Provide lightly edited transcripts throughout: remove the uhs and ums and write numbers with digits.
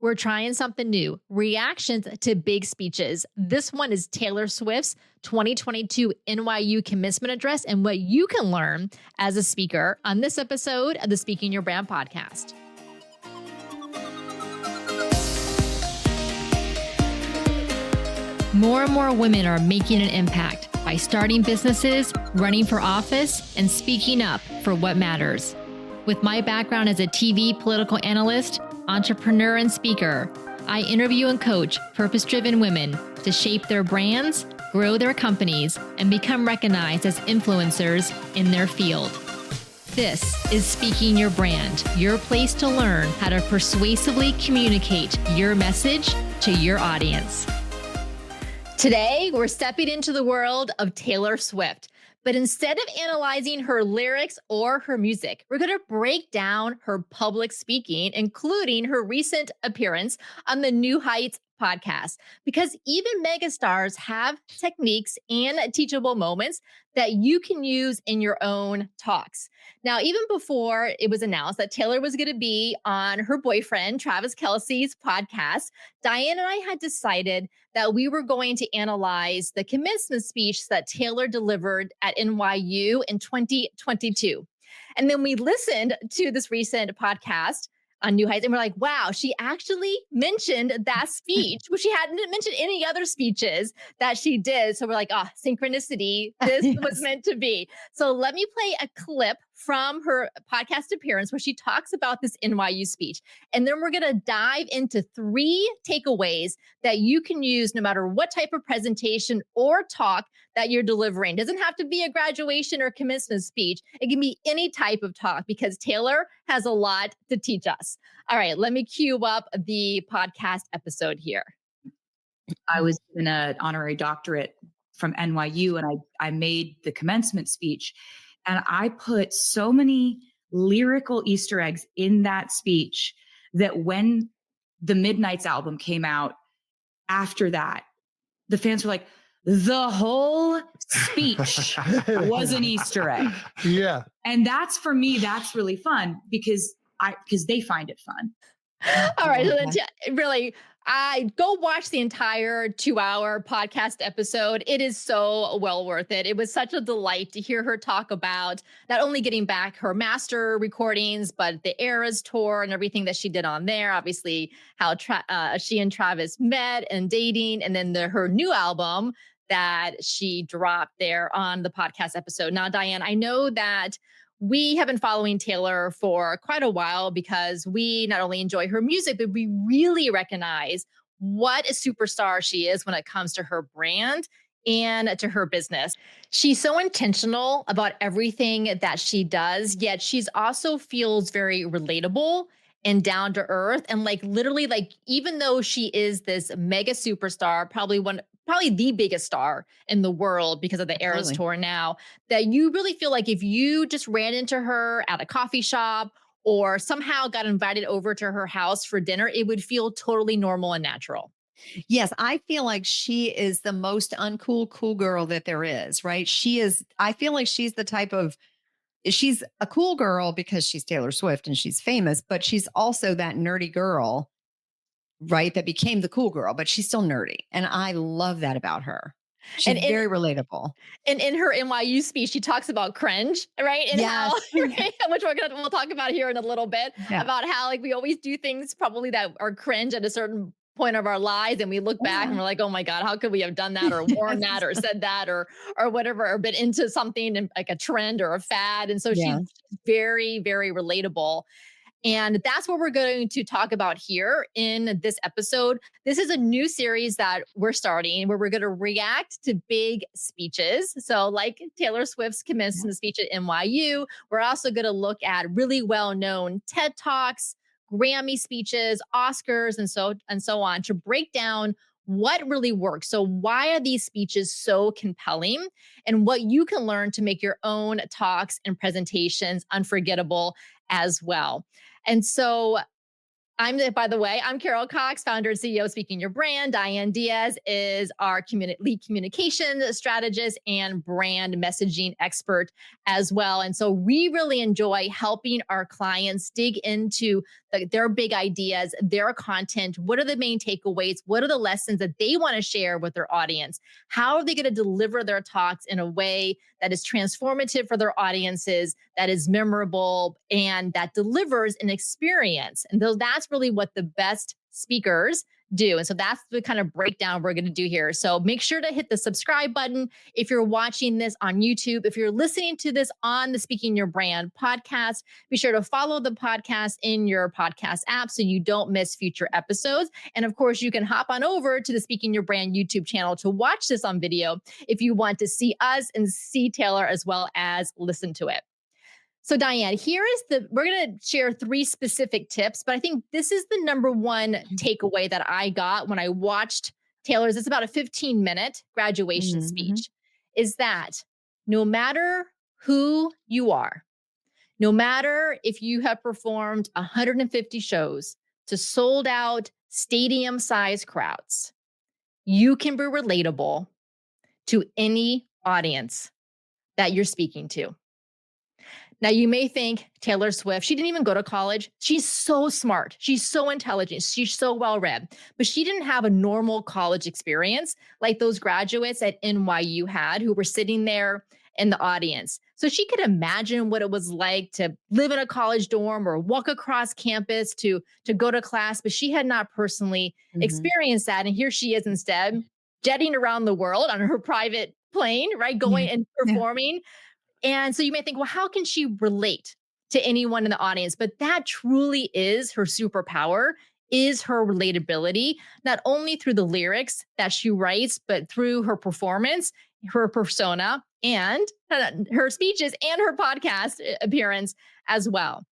we're trying something new, reactions to big speeches. This one is Taylor Swift's 2022 NYU Commencement Address and what you can learn as a speaker on this episode of the Speaking Your Brand podcast. More and more women are making an impact by starting businesses, running for office, and speaking up for what matters. With my background as a TV political analyst, entrepreneur, and speaker, I interview and coach purpose-driven women to shape their brands, grow their companies, and become recognized as influencers in their field. This is Speaking Your Brand, your place to learn how to persuasively communicate your message to your audience. Today, we're stepping into the world of Taylor Swift. But instead of analyzing her lyrics or her music, we're going to break down her public speaking, including her recent appearance on the New Heights podcast. Because even megastars have techniques and teachable moments that you can use in your own talks. Now, even before it was announced that Taylor was going to be on her boyfriend, Travis Kelce's podcast, Diane and I had decided that we were going to analyze the commencement speech that Taylor delivered at NYU in 2022. And then we listened to this recent podcast on New Heights, and we're like, wow, she actually mentioned that speech, which she hadn't mentioned any other speeches that she did. So we're like, synchronicity, this was meant to be. So let me play a clip from her podcast appearance where she talks about this NYU speech. And then we're going to dive into 3 takeaways that you can use no matter what type of presentation or talk that you're delivering. It doesn't have to be a graduation or commencement speech. It can be any type of talk because Taylor has a lot to teach us. All right, let me cue up the podcast episode here. I was given an honorary doctorate from NYU and I made the commencement speech. And I put so many lyrical Easter eggs in that speech that when the Midnight's album came out after that, the fans were like, the whole speech was an Easter egg. Yeah. And that's, for me, that's really fun because they find it fun. All right. So then really, I go watch the entire 2-hour podcast episode. It is so well worth it. It was such a delight to hear her talk about not only getting back her master recordings, but the Eras tour and everything that she did on there. Obviously, how she and Travis met and dating, and then her new album that she dropped there on the podcast episode. Now, Diane, I know that we have been following Taylor for quite a while because we not only enjoy her music, but we really recognize what a superstar she is when it comes to her brand and to her business. She's so intentional about everything that she does, yet she's also feels very relatable and down to earth. And literally, even though she is this mega superstar, probably the biggest star in the world because of the Eras tour now, that you really feel like if you just ran into her at a coffee shop or somehow got invited over to her house for dinner, it would feel totally normal and natural. Yes, I feel like she is the most uncool, cool girl that there is, right? I feel like she's a cool girl because she's Taylor Swift and she's famous, but she's also that nerdy girl, right? That became the cool girl, but she's still nerdy. And I love that about her. She's very relatable. And in her NYU speech, she talks about cringe, right? And how, right? Which we'll talk about here in a little bit, about how we always do things probably that are cringe at a certain point of our lives. And we look back and we're like, oh my God, how could we have done that or worn that or said that or whatever, or been into something and like a trend or a fad. And so she's very, very relatable. And that's what we're going to talk about here in this episode. This is a new series that we're starting where we're going to react to big speeches. So like Taylor Swift's commencement speech at NYU, we're also going to look at really well-known TED Talks, Grammy speeches, Oscars, and so on to break down what really works. So why are these speeches so compelling and what you can learn to make your own talks and presentations unforgettable as well. And so By the way, I'm Carol Cox, founder and CEO of Speaking Your Brand. Diane Diaz is our lead communication strategist and brand messaging expert as well. And so we really enjoy helping our clients dig into their big ideas, their content. What are the main takeaways? What are the lessons that they want to share with their audience? How are they going to deliver their talks in a way that is transformative for their audiences, that is memorable, and that delivers an experience? And that's really what the best speakers do. And so that's the kind of breakdown we're going to do here. So make sure to hit the subscribe button if you're watching this on YouTube. If you're listening to this on the Speaking Your Brand podcast, be sure to follow the podcast in your podcast app so you don't miss future episodes. And of course, you can hop on over to the Speaking Your Brand YouTube channel to watch this on video if you want to see us and see Taylor as well as listen to it. So Diane, we're going to share 3 specific tips, but I think this is the number one takeaway that I got when I watched Taylor's, it's about a 15-minute graduation speech, is that no matter who you are, no matter if you have performed 150 shows to sold out stadium size crowds, you can be relatable to any audience that you're speaking to. Now, you may think Taylor Swift, she didn't even go to college. She's so smart. She's so intelligent. She's so well-read, but she didn't have a normal college experience like those graduates at NYU had who were sitting there in the audience. So she could imagine what it was like to live in a college dorm or walk across campus to go to class, but she had not personally experienced that. And here she is instead jetting around the world on her private plane, right? Going and performing. And so you may think, well, how can she relate to anyone in the audience? But that truly is her superpower, is her relatability, not only through the lyrics that she writes, but through her performance, her persona, and her speeches and her podcast appearance as well.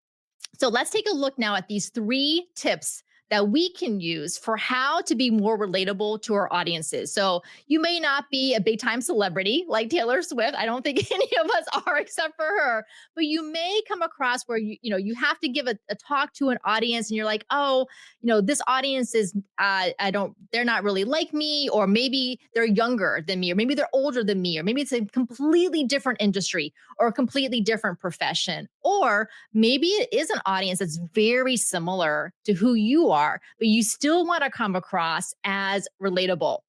So let's take a look now at these 3 tips that we can use for how to be more relatable to our audiences. So you may not be a big time celebrity like Taylor Swift. I don't think any of us are except for her, but you may come across where you have to give a talk to an audience and you're like, oh, this audience is, they're not really like me, or maybe they're younger than me, or maybe they're older than me, or maybe it's a completely different industry or a completely different profession. Or maybe it is an audience that's very similar to who you are, but you still want to come across as relatable.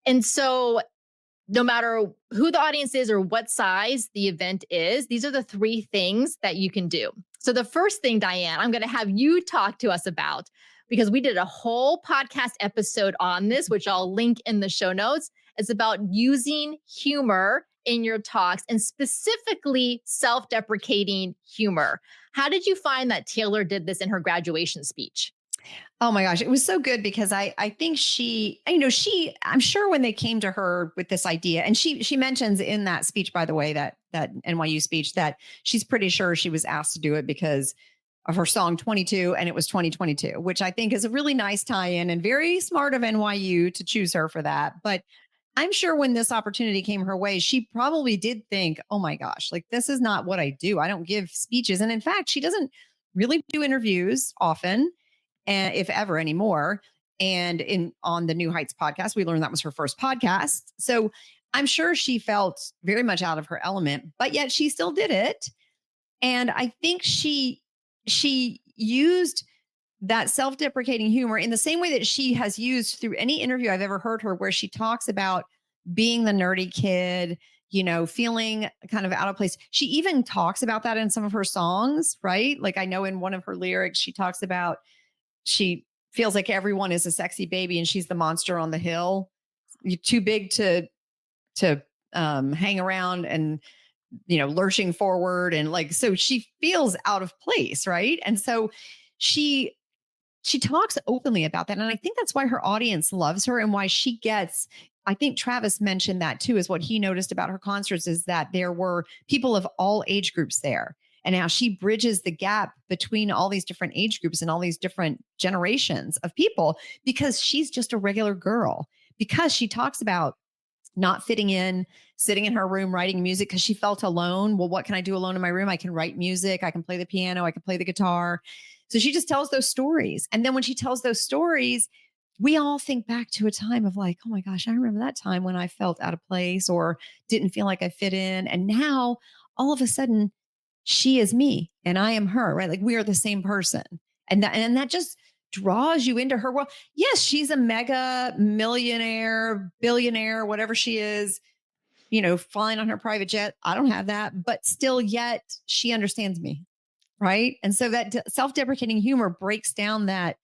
And so no matter who the audience is or what size the event is, these are the 3 things that you can do. So the first thing, Diane, I'm going to have you talk to us about, because we did a whole podcast episode on this, which I'll link in the show notes. It's about using humor in your talks, and specifically self-deprecating humor. How did you find that Taylor did this in her graduation speech? Oh my gosh, it was so good because I think I'm sure when they came to her with this idea, and she mentions in that speech, by the way, that NYU speech, that she's pretty sure she was asked to do it because of her song 22 and it was 2022, which I think is a really nice tie-in and very smart of NYU to choose her for that. But I'm sure when this opportunity came her way, she probably did think, oh my gosh, like this is not what I do. I don't give speeches. And in fact, she doesn't really do interviews often, and if ever anymore. And on the New Heights podcast, we learned that was her first podcast. So I'm sure she felt very much out of her element, but yet she still did it. And I think she used that self-deprecating humor in the same way that she has used through any interview I've ever heard her, where she talks about being the nerdy kid, feeling kind of out of place. She even talks about that in some of her songs, right? Like I know in one of her lyrics, she talks about she feels like everyone is a sexy baby and she's the monster on the hill. You're too big to hang around and, lurching forward. And so she feels out of place. Right. And so she talks openly about that. And I think that's why her audience loves her and why she gets, I think Travis mentioned that too, is what he noticed about her concerts, is that there were people of all age groups there. And now she bridges the gap between all these different age groups and all these different generations of people, because she's just a regular girl, because she talks about not fitting in, sitting in her room, writing music because she felt alone. Well, what can I do alone in my room? I can write music. I can play the piano. I can play the guitar. So she just tells those stories. And then when she tells those stories, we all think back to a time of like, oh my gosh, I remember that time when I felt out of place or didn't feel like I fit in. And now all of a sudden, she is me and I am her, right? Like we are the same person. And that just draws you into her world. Yes, she's a mega millionaire, billionaire, whatever she is, flying on her private jet. I don't have that, but still yet she understands me. Right. And so that self-deprecating humor breaks down that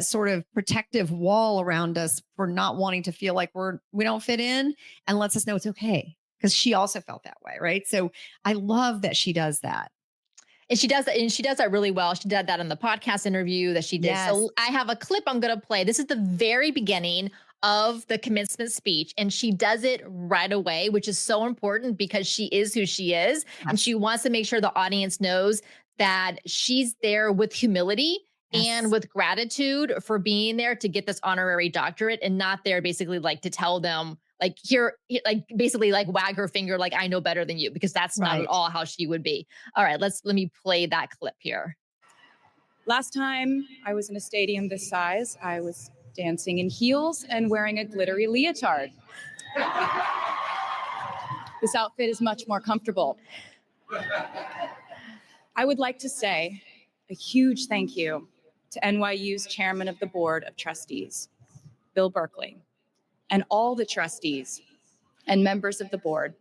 sort of protective wall around us for not wanting to feel like we don't fit in, and lets us know it's okay. Because she also felt that way. Right. So I love that she does that. And she does that, and she does that really well. She did that in the podcast interview that she did. Yes. So I have a clip I'm going to play. This is the very beginning of the commencement speech, and she does it right away, which is so important because she is who she is. Yes. And she wants to make sure the audience knows that she's there with humility. Yes. And with gratitude for being there to get this honorary doctorate, and not there basically like to tell them like here, like basically like wag her finger, like I know better than you, because that's not at all how she would be. All right, let me play that clip here. Last time I was in a stadium this size, I was dancing in heels and wearing a glittery leotard. This outfit is much more comfortable. I would like to say a huge thank you to NYU's Chairman of the Board of Trustees, Bill Berkeley, and all the trustees and members of the board,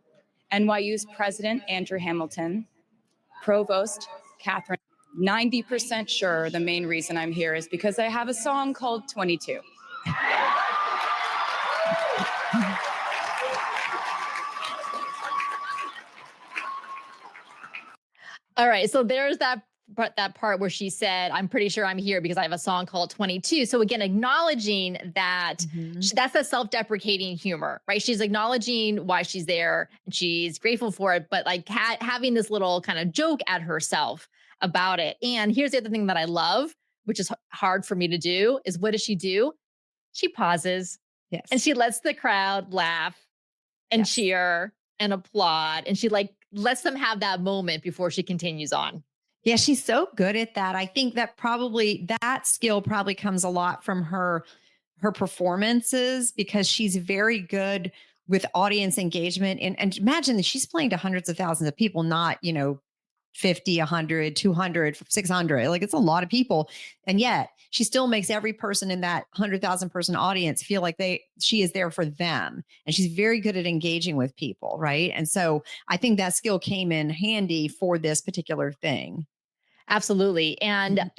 NYU's President, Andrew Hamilton, Provost, Catherine. 90% sure the main reason I'm here is because I have a song called 22. All right, so there's that part where she said, I'm pretty sure I'm here because I have a song called 22. So again, acknowledging that that's the self-deprecating humor, right? She's acknowledging why she's there and she's grateful for it, but like having this little kind of joke at herself about it. And here's the other thing that I love, which is hard for me to do, is what does she do? She pauses. Yes. And she lets the crowd laugh and cheer and applaud. And she like lets them have that moment before she continues on. Yeah, she's so good at that. I think that that skill probably comes a lot from her performances, because she's very good with audience engagement. And imagine that she's playing to hundreds of thousands of people, not, 50, 100, 200, 600. Like it's a lot of people. And yet she still makes every person in that 100,000 person audience feel like she is there for them. And she's very good at engaging with people. Right. And so I think that skill came in handy for this particular thing. Absolutely. And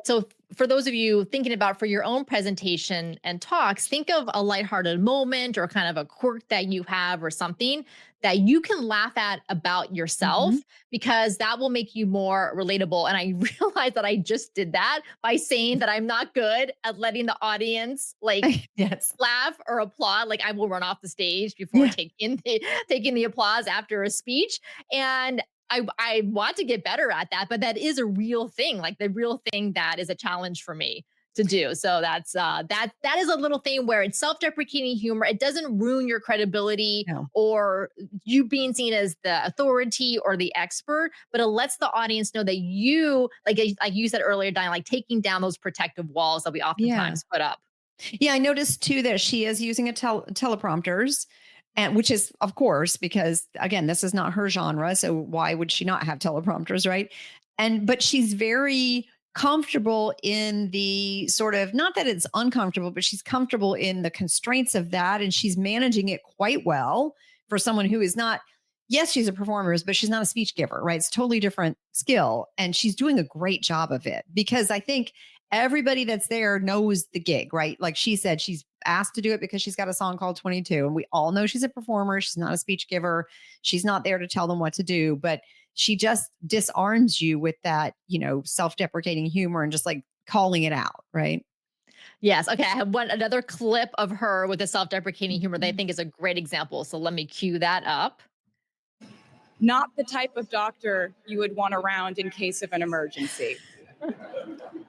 so for those of you thinking about for your own presentation and talks, think of a lighthearted moment or kind of a quirk that you have or something that you can laugh at about yourself, because that will make you more relatable. And I realized that I just did that by saying that I'm not good at letting the audience like laugh or applaud. Like I will run off the stage before taking the applause after a speech. And I want to get better at that, but that is a real thing, like the real thing that is a challenge for me to do. So that's that is a little thing where it's self-deprecating humor. It doesn't ruin your credibility or you being seen as the authority or the expert, but it lets the audience know that you, like you said earlier, Diane, like taking down those protective walls that we oftentimes put up. Yeah, I noticed too that she is using teleprompters. And which is, of course, because again, this is not her genre. So why would she not have teleprompters, right? But she's very comfortable in the sort of, not that it's uncomfortable, but she's comfortable in the constraints of that. And she's managing it quite well for someone who is not, yes, she's a performer, but she's not a speech giver, right? It's a totally different skill. And she's doing a great job of it, because I think everybody that's there knows the gig, right? Like she said, she's asked to do it because she's got a song called 22. And we all know she's a performer. She's not a speech giver. She's not there to tell them what to do, but she just disarms you with that, self-deprecating humor and just like calling it out. Right. Yes. Okay. I have another clip of her with the self-deprecating humor that I think is a great example. So let me cue that up. Not the type of doctor you would want around in case of an emergency.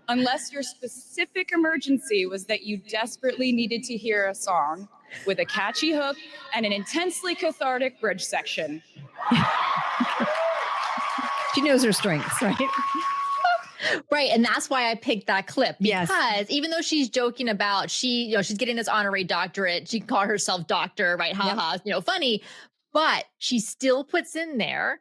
Unless your specific emergency was that you desperately needed to hear a song with a catchy hook and an intensely cathartic bridge section. She knows her strengths, right? Right. And that's why I picked that clip, Yes. because even though she's joking about she's getting this honorary doctorate, she can call herself doctor, right? Ha ha, funny, but she still puts in there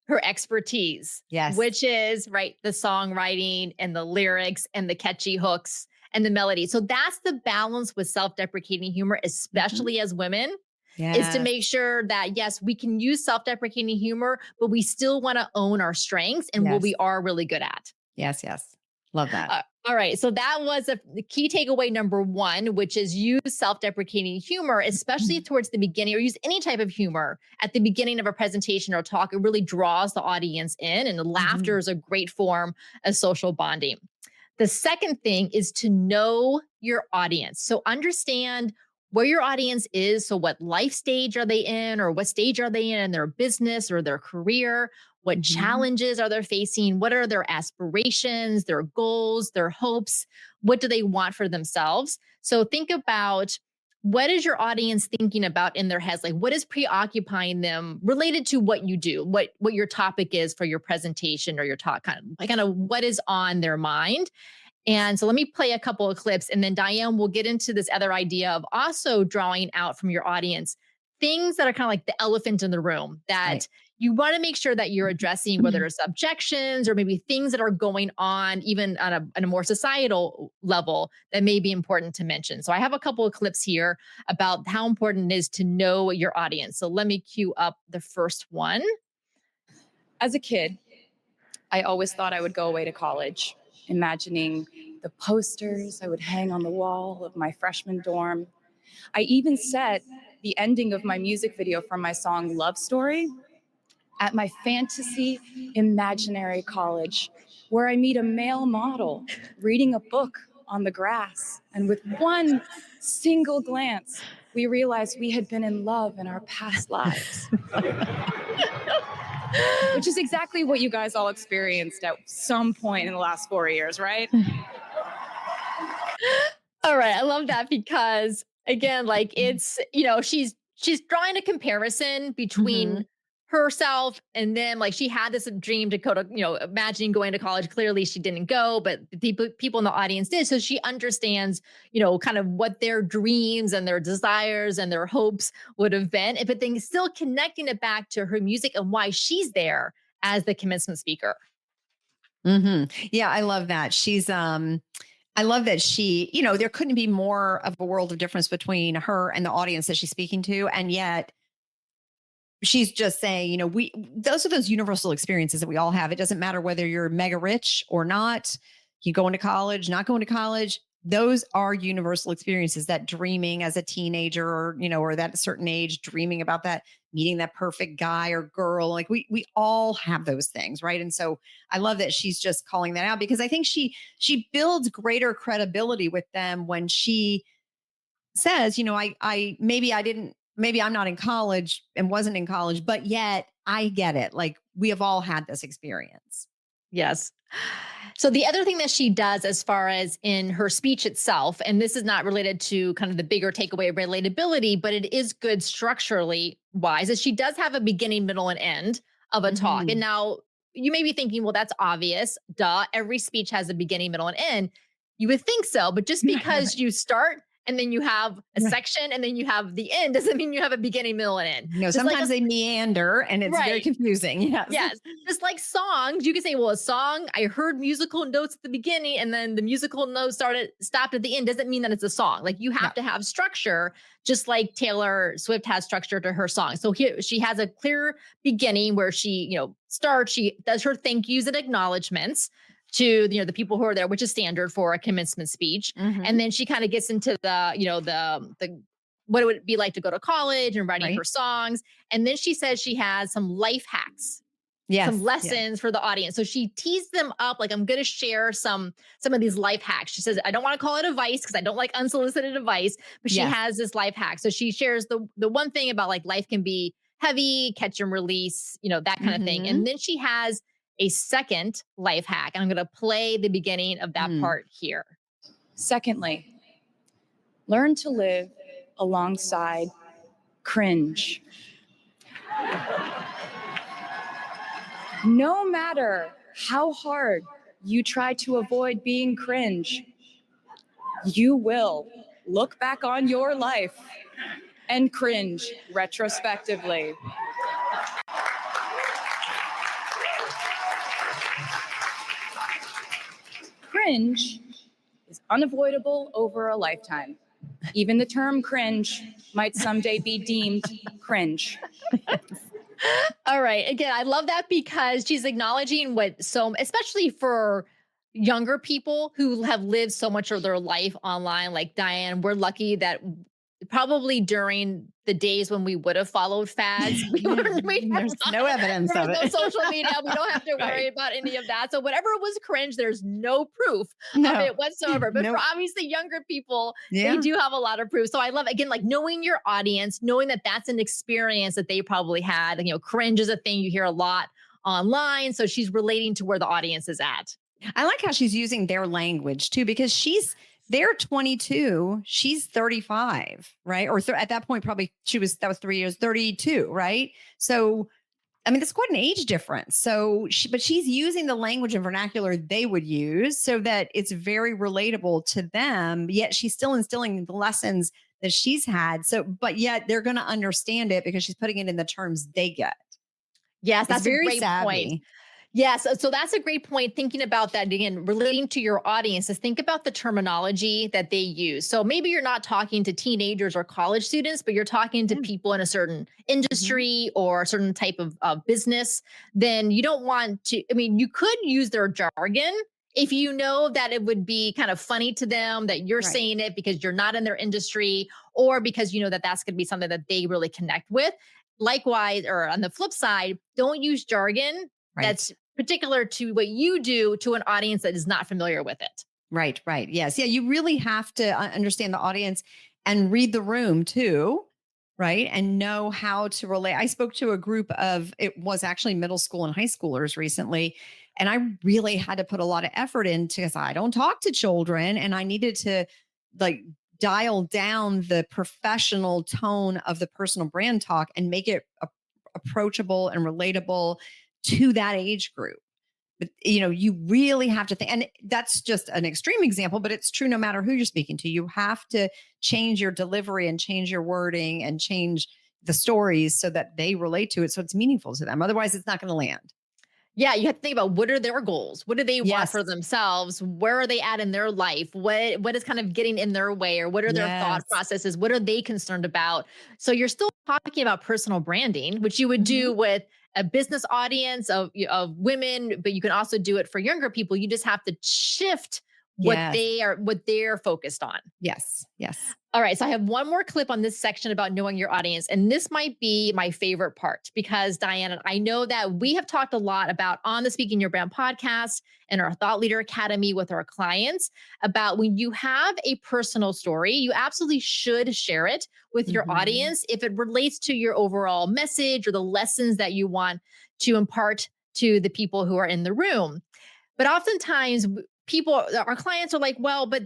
her expertise, Yes. which is right, the songwriting and the lyrics and the catchy hooks and the melody. So that's the balance with self-deprecating humor, especially as women, is to make sure that, yes, we can use self-deprecating humor, but we still want to own our strengths and what we are really good at. Yes. Yes. Love that. All right. So that was the key takeaway number one, which is use self-deprecating humor, especially towards the beginning, or use any type of humor at the beginning of a presentation or talk. It really draws the audience in, and laughter is a great form of social bonding. The second thing is to know your audience. So understand where your audience is. So what life stage are they in, or what stage are they in their business or their career? What challenges are they facing? What are their aspirations, their goals, their hopes? What do they want for themselves? So think about, what is your audience thinking about in their heads? Like, what is preoccupying them related to what you do, what your topic is for your presentation or your talk, kind of what is on their mind. And so let me play a couple of clips, and then Diane will get into this other idea of also drawing out from your audience things that are kind of like the elephant in the room that you want to make sure that you're addressing, whether it's objections or maybe things that are going on even on a more societal level that may be important to mention. So I have a couple of clips here about how important it is to know your audience. So let me cue up the first one. As a kid, I always thought I would go away to college, imagining the posters I would hang on the wall of my freshman dorm. I even set the ending of my music video from my song Love Story at my fantasy imaginary college, where I meet a male model reading a book on the grass. And with one single glance, we realized we had been in love in our past lives. Which is exactly what you guys all experienced at some point in the last 4 years, right? All right. I love that because, again, like it's, she's drawing a comparison between herself and then, like, she had this dream to go to, imagining going to college. Clearly she didn't go, but the people in the audience did. So she understands, kind of what their dreams and their desires and their hopes would have been, but then still connecting it back to her music and why she's there as the commencement speaker. Yeah, I love that. I love that she, there couldn't be more of a world of difference between her and the audience that she's speaking to. And yet she's just saying, those are those universal experiences that we all have. It doesn't matter whether you're mega rich or not, you going to college, not going to college. Those are universal experiences, that dreaming as a teenager or that certain age, dreaming about that, meeting that perfect guy or girl. Like we all have those things. Right. And so I love that she's just calling that out, because I think she builds greater credibility with them when she says, maybe I'm not in college and wasn't in college, but yet I get it. Like, we have all had this experience. Yes. So the other thing that she does as far as in her speech itself, and this is not related to kind of the bigger takeaway of relatability, but it is good structurally wise, is she does have a beginning, middle, and end of a talk. And now you may be thinking, well, that's obvious. Duh. Every speech has a beginning, middle, and end. You would think so, but just because you start and then you have a section and then you have the end doesn't mean you have a beginning, middle, and end. No, sometimes they meander and it's very confusing. Yes. Yes. Just like songs, you can say, well, a song, I heard musical notes at the beginning and then the musical notes stopped at the end. Doesn't mean that it's a song. Like, you have to have structure, just like Taylor Swift has structure to her song. So here she has a clear beginning where she, starts, she does her thank yous and acknowledgements to the people who are there, which is standard for a commencement speech. And then she kind of gets into the what it would be like to go to college and writing her songs. And then she says she has some life hacks, some lessons for the audience. So she teased them up, like, I'm going to share some of these life hacks. She says, I don't want to call it advice because I don't like unsolicited advice, but she has this life hack. So she shares the one thing about, like, life can be heavy, catch and release, that kind of thing. And then she has a second life hack. And I'm going to play the beginning of that part here. Secondly, learn to live alongside cringe. No matter how hard you try to avoid being cringe, you will look back on your life and cringe retrospectively. Cringe is unavoidable over a lifetime. Even the term cringe might someday be deemed cringe. All right. Again, I love that because she's acknowledging especially for younger people who have lived so much of their life online, like Diane, we're lucky that probably during the days when we would have followed fads, There's no evidence of there's it. no social media. We don't have to worry about any of that. So whatever was cringe, there's no proof No. of it whatsoever. But Nope. for obviously younger people, Yeah. they do have a lot of proof. So I love, again, like knowing your audience, knowing that that's an experience that they probably had. And, cringe is a thing you hear a lot online. So she's relating to where the audience is at. I like how she's using their language too, because they're 22, she's 35, right? Or at that point, probably that was 3 years, 32, right? So, I mean, that's quite an age difference. So, but she's using the language and vernacular they would use so that it's very relatable to them, yet she's still instilling the lessons that she's had. So, but yet they're going to understand it because she's putting it in the terms they get. Yes, that's very a great savvy. point. Yes. So that's a great point. Thinking about that again, relating to your audiences, think about the terminology that they use. So maybe you're not talking to teenagers or college students, but you're talking to people in a certain industry or a certain type of business. Then you don't want to, you could use their jargon if you know that it would be kind of funny to them that you're saying it because you're not in their industry or because you know that that's going to be something that they really connect with. Likewise, or on the flip side, don't use jargon that's particular to what you do to an audience that is not familiar with it. Right. Yes. Yeah. You really have to understand the audience and read the room too. Right. And know how to relate. I spoke to a group it was actually middle school and high schoolers recently. And I really had to put a lot of effort into because I don't talk to children and I needed to dial down the professional tone of the personal brand talk and make it approachable and relatable to that age group. But, you really have to think, and that's just an extreme example, but it's true no matter who you're speaking to. You have to change your delivery and change your wording and change the stories so that they relate to it. So it's meaningful to them. Otherwise, it's not going to land. Yeah, you have to think about what are their goals? What do they want for themselves? Where are they at in their life? What is kind of getting in their way? Or what are their thought processes? What are they concerned about? So you're still talking about personal branding, which you would do with a business audience of women, but you can also do it for younger people. You just have to shift what they're focused on. Yes. All right. So I have one more clip on this section about knowing your audience. And this might be my favorite part because Diane, I know that we have talked a lot about on the Speaking Your Brand podcast and our Thought Leader Academy with our clients about when you have a personal story, you absolutely should share it with your audience if it relates to your overall message or the lessons that you want to impart to the people who are in the room. But oftentimes our clients are like, well, but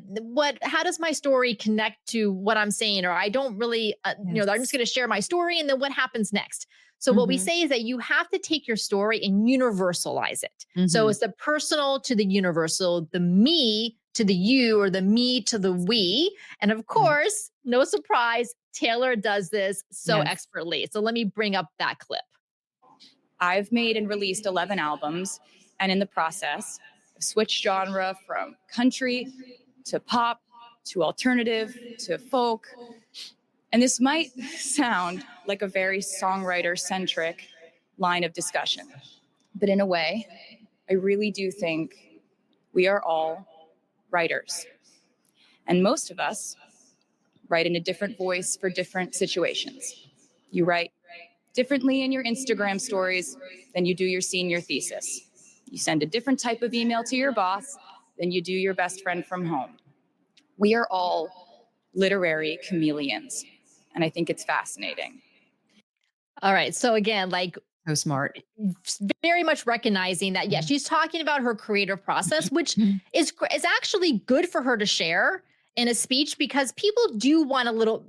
how does my story connect to what I'm saying? Or I don't really, I'm just going to share my story. And then what happens next? So what we say is that you have to take your story and universalize it. So it's the personal to the universal, the me to the you, or the me to the we. And of course, no surprise, Taylor does this so expertly. So let me bring up that clip. I've made and released 11 albums, and in the process, switch genre from country to pop to alternative to folk. And this might sound like a very songwriter-centric line of discussion, but in a way, I really do think we are all writers. And most of us write in a different voice for different situations. You write differently in your Instagram stories than you do your senior thesis. You send a different type of email to your boss than you do your best friend from home. We are all literary chameleons, and I think it's fascinating. All right. So again, so smart. Very much recognizing that, she's talking about her creative process, which is actually good for her to share in a speech because people do want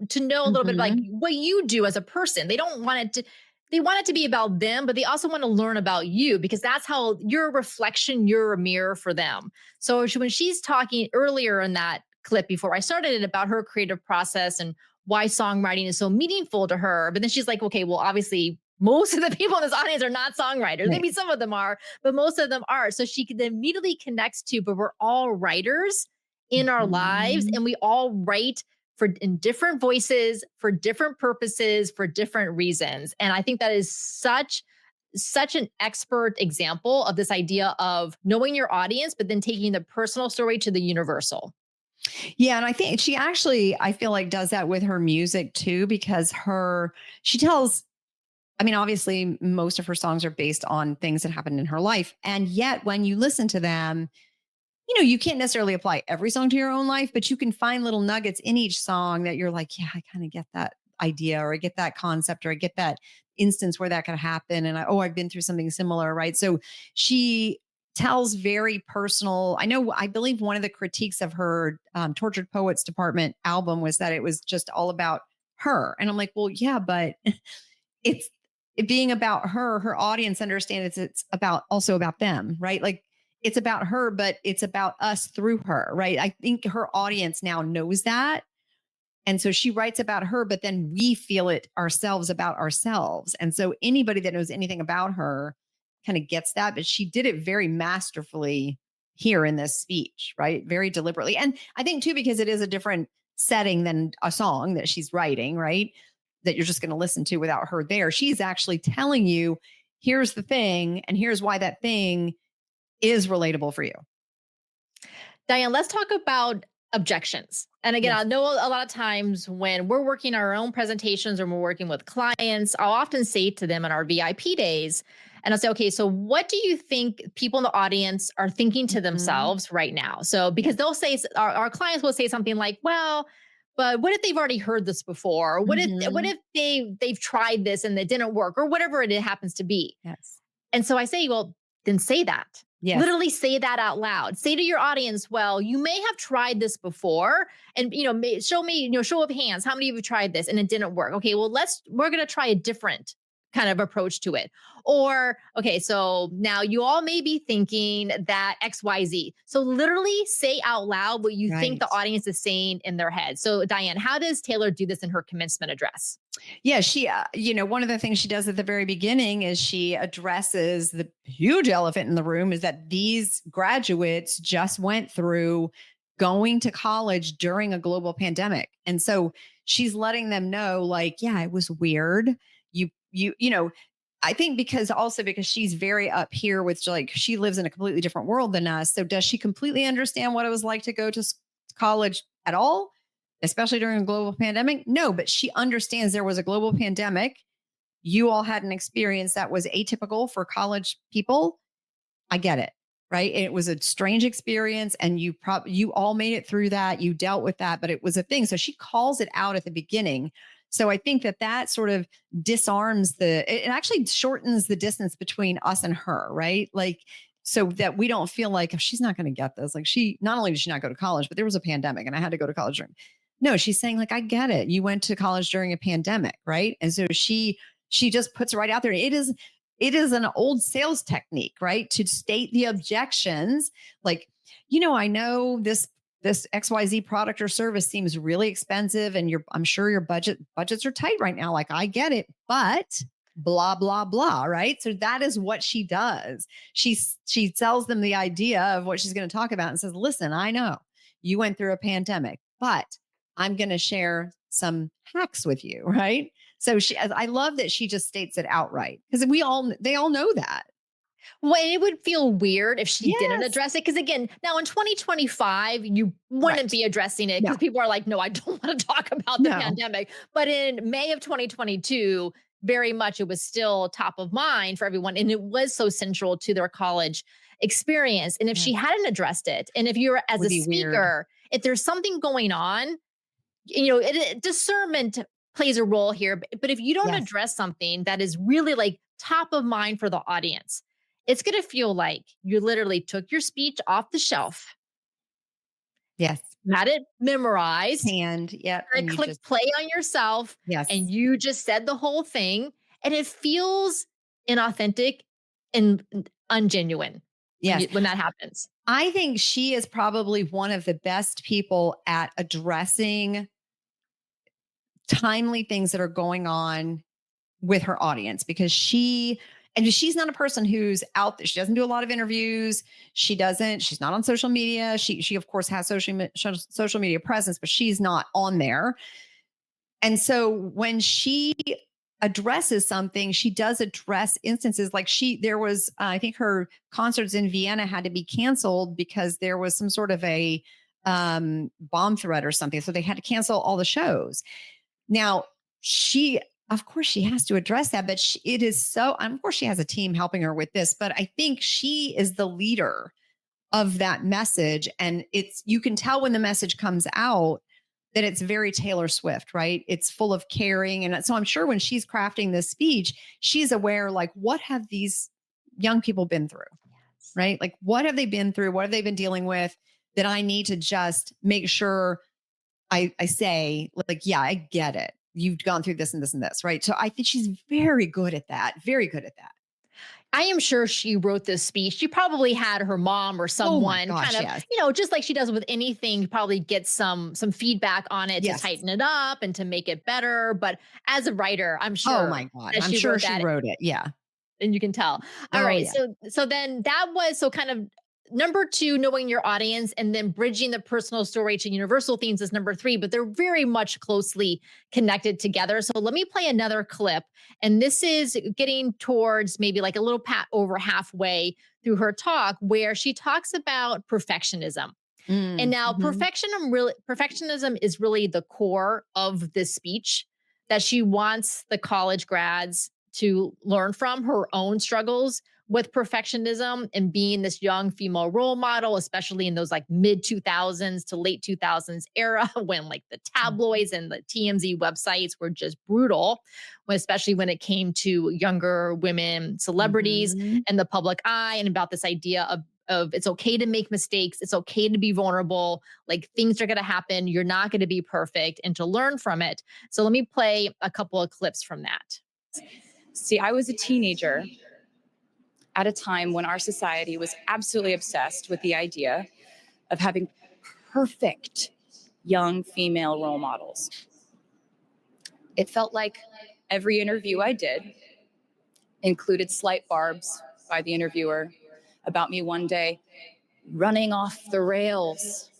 to know a little bit like what you do as a person. They don't want it they want it to be about them, but they also want to learn about you because that's how you're a reflection, you're a mirror for them. So when she's talking earlier in that clip before I started it about her creative process and why songwriting is so meaningful to her, but then she's like, okay, well, obviously most of the people in this audience are not songwriters. Right. Maybe some of them are, but most of them are. So she immediately connects to, but we're all writers in our lives and we all write in different voices, for different purposes, for different reasons. And I think that is such an expert example of this idea of knowing your audience, but then taking the personal story to the universal. Yeah. And I think she actually, I feel like does that with her music too, because she tells, I mean, obviously most of her songs are based on things that happened in her life. And yet when you listen to them, you can't necessarily apply every song to your own life, but you can find little nuggets in each song that you're like, yeah, I kind of get that idea, or I get that concept, or I get that instance where that could happen. And I've been through something similar. Right. So she tells very personal. I believe one of the critiques of her Tortured Poets Department album was that it was just all about her. And I'm like, well, yeah, but it's it being about her audience understands it's also about them, right? Like, it's about her, but it's about us through her, right? I think her audience now knows that. And so she writes about her, but then we feel it ourselves about ourselves. And so anybody that knows anything about her kind of gets that, but she did it very masterfully here in this speech, right? Very deliberately. And I think too, because it is a different setting than a song that she's writing, right? That you're just going to listen to without her there. She's actually telling you, here's the thing, and here's why that thing is relatable for you. Diane, let's talk about objections. And again, Yes. I know a lot of times when we're working our own presentations or we're working with clients, I'll often say to them in our VIP days, and I'll say, okay, so what do you think people in the audience are thinking to themselves right now? So, because they'll say, our clients will say something like, well, but what if they've already heard this before? Or what if they've tried this and it didn't work, or whatever it happens to be? Yes. And so I say, well, then say that. Yes. Literally say that out loud. Say to your audience, well, you may have tried this before, and show me, show of hands, how many of you tried this and it didn't work? Okay, well, we're going to try a different kind of approach to it. Or, okay, so now you all may be thinking that XYZ. So literally say out loud what you think the audience is saying in their head. So Diane, how does Taylor do this in her commencement address? Yeah, she, one of the things she does at the very beginning is she addresses the huge elephant in the room, is that these graduates just went through going to college during a global pandemic. And so she's letting them know, like, yeah, it was weird. I think because she's very up here with, like, she lives in a completely different world than us. So does she completely understand what it was like to go to college at all? Especially during a global pandemic? No, but she understands there was a global pandemic. You all had an experience that was atypical for college people. I get it, right? It was a strange experience, and you all made it through that. You dealt with that, but it was a thing. So she calls it out at the beginning. So I think that sort of disarms it actually shortens the distance between us and her, right? Like, so that we don't feel like, oh, she's not going to get this. Like, not only did she not go to college, but there was a pandemic and I had to go to college during. No, she's saying, like, I get it. You went to college during a pandemic, right? And so she just puts it right out there. It is an old sales technique, right? To state the objections, like, I know this XYZ product or service seems really expensive, and I'm sure your budgets are tight right now. Like, I get it, but blah, blah, blah, right? So that is what she does. She tells them the idea of what she's going to talk about and says, listen, I know you went through a pandemic, but I'm going to share some hacks with you, right? So I love that she just states it outright, because they all know that. Well, it would feel weird if she didn't address it. Because again, now in 2025, you wouldn't be addressing it because people are like, no, I don't want to talk about the pandemic. But in May of 2022, very much it was still top of mind for everyone. And it was so central to their college experience. And if she hadn't addressed it, and if you're as a speaker, if there's something going on, discernment plays a role here. But if you don't address something that is really like top of mind for the audience, it's going to feel like you literally took your speech off the shelf. Yes. Had it memorized. And click play on yourself. Yes. And you just said the whole thing. and it feels inauthentic and ungenuine when that happens. I think she is probably one of the best people at addressing timely things that are going on with her audience, because she's not a person who's out there. She doesn't do a lot of interviews. She's not on social media. She of course has social media presence, but she's not on there. And so when she addresses something, she does address instances like there was, I think her concerts in Vienna had to be canceled because there was some sort of a bomb threat or something. So they had to cancel all the shows. Now, of course, she has to address that, but of course, she has a team helping her with this, but I think she is the leader of that message. And you can tell when the message comes out that it's very Taylor Swift, right? It's full of caring. And so I'm sure when she's crafting this speech, she's aware, like, what have these young people been through, right? Like, what have they been through? What have they been dealing with that I need to just make sure I say, like, yeah, I get it. You've gone through this and this and this, right? So I think she's very good at that. Very good at that. I am sure she wrote this speech. She probably had her mom or someone just like she does with anything, probably get some feedback on it to tighten it up and to make it better. But as a writer, I'm sure. Oh my God. I'm sure she wrote it. Yeah. And you can tell. All right. Yeah. So then that was kind of number 2, knowing your audience, and then bridging the personal story to universal themes is number 3, but they're very much closely connected together. So let me play another clip. And this is getting towards maybe like a little pat over halfway through her talk, where she talks about perfectionism. And now perfectionism is really the core of this speech that she wants the college grads to learn from, her own struggles with perfectionism and being this young female role model, especially in those like mid 2000s to late 2000s era, when like the tabloids and the TMZ websites were just brutal, especially when it came to younger women, celebrities, and the public eye, and about this idea of it's okay to make mistakes. It's okay to be vulnerable. Like, things are going to happen. You're not going to be perfect, and to learn from it. So let me play a couple of clips from that. See, I was a teenager at a time when our society was absolutely obsessed with the idea of having perfect young female role models. It felt like every interview I did included slight barbs by the interviewer about me one day running off the rails.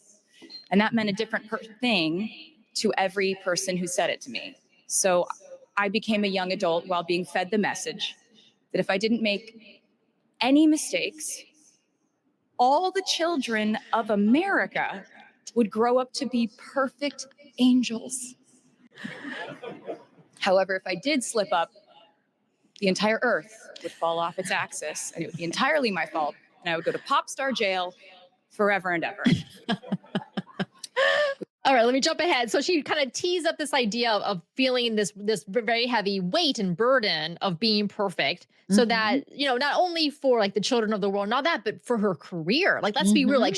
And that meant a different thing to every person who said it to me. So I became a young adult while being fed the message that if I didn't make any mistakes, all the children of America would grow up to be perfect angels. However, if I did slip up, the entire earth would fall off its axis, and it would be entirely my fault, and I would go to pop star jail forever and ever. All right, let me jump ahead. So she kind of teased up this idea of feeling this very heavy weight and burden of being perfect, so that, not only for like the children of the world and all that, but for her career. Like, let's be real. Like,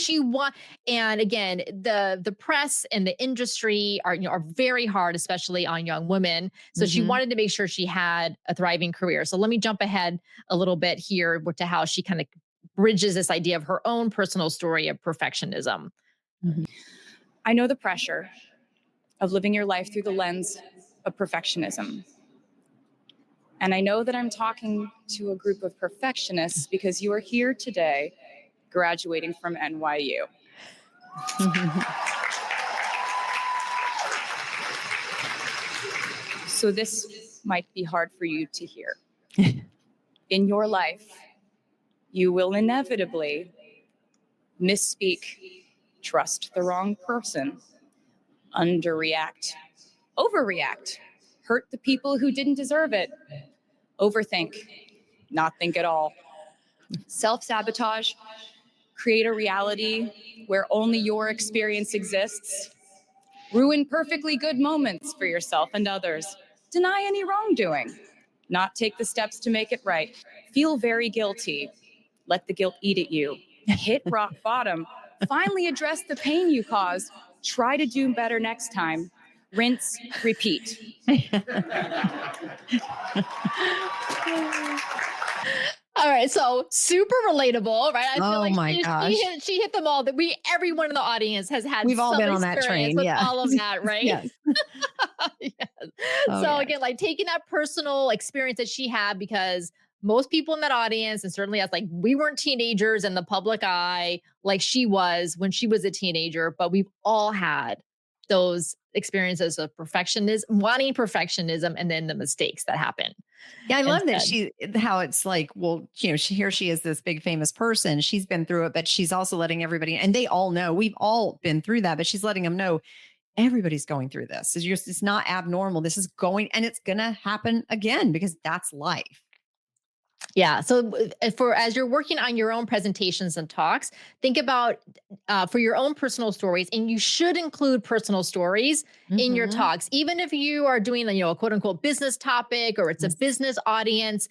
and again, the press and the industry are very hard, especially on young women. So she wanted to make sure she had a thriving career. So let me jump ahead a little bit here to how she kind of bridges this idea of her own personal story of perfectionism. I know the pressure of living your life through the lens of perfectionism. And I know that I'm talking to a group of perfectionists because you are here today graduating from NYU. So this might be hard for you to hear. In your life, you will inevitably misspeak, trust the wrong person, underreact, overreact, hurt the people who didn't deserve it, overthink, not think at all, self-sabotage, create a reality where only your experience exists, ruin perfectly good moments for yourself and others, deny any wrongdoing, not take the steps to make it right, feel very guilty, let the guilt eat at you, hit rock bottom, finally address the pain you caused, try to do better next time, rinse, repeat. All right, so super relatable, right? I feel Oh like my gosh. she hit them all. That everyone in the audience has had We've all some been on that experience train. with Yeah. all of that, right? Yes. Yes. Oh, So yeah. again, like taking that personal experience that she had, because most people in that audience, and certainly us, like we weren't teenagers in the public eye like she was when she was a teenager, but we've all had those experiences of wanting perfectionism, and then the mistakes that happen. Yeah, I love that Instead. how it's like, well, here she is, this big famous person. She's been through it, but she's also letting everybody, and they all know, we've all been through that, but she's letting them know everybody's going through this. It's not abnormal. This is going, and it's going to happen again because that's life. Yeah. So as you're working on your own presentations and talks, think about for your own personal stories, and you should include personal stories in your Mhm. talks, even if you are doing a quote unquote business topic or it's a business audience.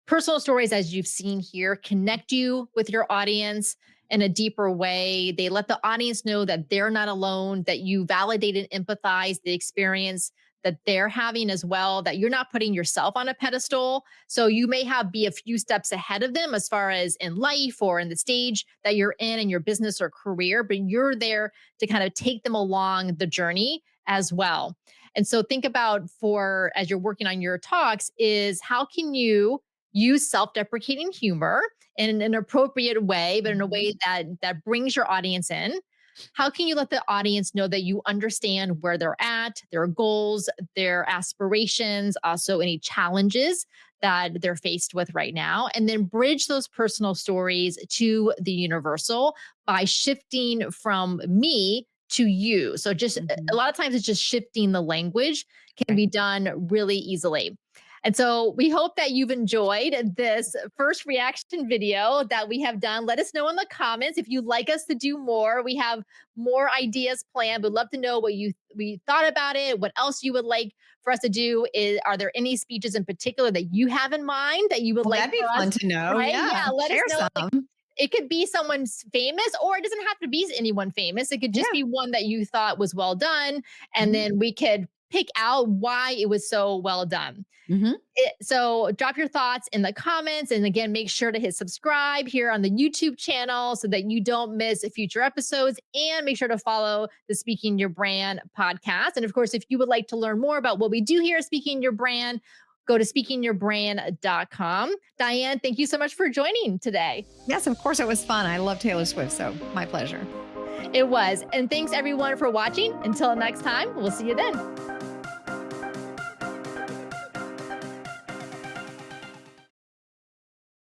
Personal stories, as you've seen here, connect you with your audience in a deeper way. They let the audience know that they're not alone, that you validate and empathize the experience that they're having as well, that you're not putting yourself on a pedestal. So you may be a few steps ahead of them as far as in life or in the stage that you're in your business or career, but you're there to kind of take them along the journey as well. And so think about as you're working on your talks, is how can you use self-deprecating humor in an appropriate way, but in a way that brings your audience in. How can you let the audience know that you understand where they're at, their goals, their aspirations, also any challenges that they're faced with right now, and then bridge those personal stories to the universal by shifting from me to you. So just a lot of times it's just shifting the language can be done really easily. And so we hope that you've enjoyed this first reaction video that we have done. Let us know in the comments if you'd like us to do more. We have more ideas planned. We'd love to know what we thought about it, what else you would like for us to do. Are there any speeches in particular that you have in mind that you would like That'd be for fun us to know. Right? Yeah. Let Share us know. some. It could be someone's famous, or it doesn't have to be anyone famous. It could just be one that you thought was well done. And then we could pick out why it was so well done. So drop your thoughts in the comments. And again, make sure to hit subscribe here on the YouTube channel so that you don't miss future episodes. And make sure to follow the Speaking Your Brand podcast. And of course, if you would like to learn more about what we do here at Speaking Your Brand, go to speakingyourbrand.com. Diane, thank you so much for joining today. Yes, of course it was fun. I love Taylor Swift, so my pleasure. It was. And thanks everyone for watching. Until next time, we'll see you then.